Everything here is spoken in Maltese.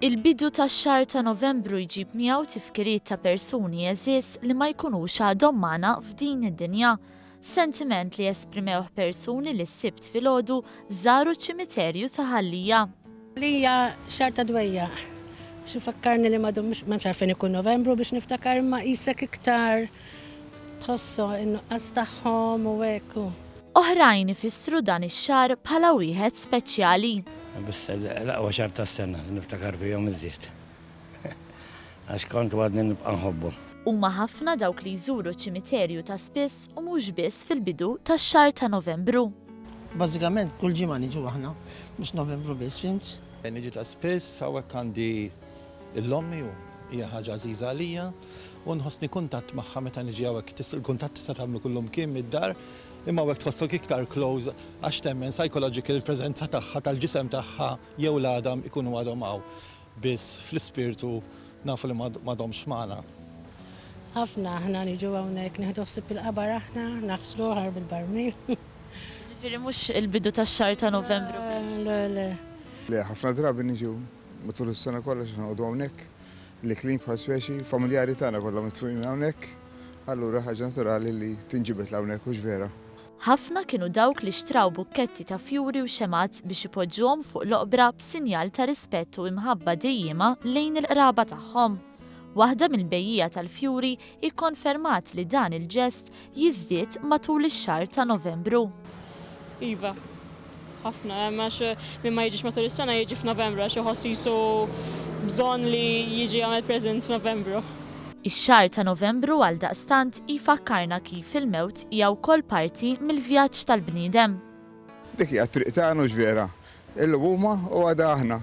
Il-bidu tax-xahar ta' Novembru jġib miegħu tifkiriet ta' persuni eżies li ma jkunux għadhom magħna f'din id-dinja. Sentiment li esprimewh persuni li s-sibt filgħodu żaru ċ-ċimiterju ta' Ħallija. Li hija xahar ta' dwejja. Xifakkarni li m'għadhom m'hemmx għalfejn ikun Novembru biex niftakar ma qisek iktar tħossu in-nuqqas tagħhom u hekk. Oħrajn ifissru dan ix-xahar bħala wieħed speċjali. Biss l-aqwa xahar tas-sena li niftakar fihom iżjed. Għax kont għadni nibqa' nħobbhom. Huma ħafna dawk li jżuru ċ-ċimiterju ta' spiss u mhux biss fil-bidu tax-xahar ta' Novembru. Bażikament kull ġimgħa niġu aħna, mhux Novembru biss, fimt? Niġi ta' spiss, hawnhekk għandi l-ommi u hija ħaġa għażiża għalija u nħossni kuntatt magħha meta niġi hawnhekk. Il-kuntatt tista' tagħmlu kullhom kien mid-dar, imma hawnhekk tħossok iktar close għax temmen psychological il-preżenza tagħha tal-ġisem tagħha jew l-għadam ikunu għadhom hawn. Biss fl-ispirtu nafu li m'għadhomx magħna. Ħafna aħna niġu hawnhekk nieħdu ħsieb il-qabar aħna, naħslu ħarb il-barmil. Ġifieri mhux il-bidu tax-xahar ta' Novembru. Le. Ħafna drabi niġu matul is-sena kollha xi noqogħdu hawnhekk li klin bħal speċi familjari tagħna kollha mitfuqin hawnhekk, allura ħaġa naturali li tinġibet hawnhekk hux vera. Ħafna kienu dawk li xtraw bukketti ta' fjuri u xemat biex ipoġġuhom fuq l-oqbra b'sinjal ta' rispett u imħabba dejjema lejn il-qraba tagħhom. Waħda mill-bejjija tal-fjuri ikkonfermat li dan il-ġest jiżdied matul ix-xahar ta' Novembru. Iva, ħafna, għax minn ma jiġix matul is-sena jiġi f'Novembru għax iħoss jisu bżonn li jiġi għamel preżent f'Novembru. Ix-xahar ta' Novembru għal daqstant ifakkarna kif il-mewt hija wkoll parti mill-vjaġġ tal-bniedem. Dik hija t-triq tagħna hux vera. Illum huma u għadha aħna.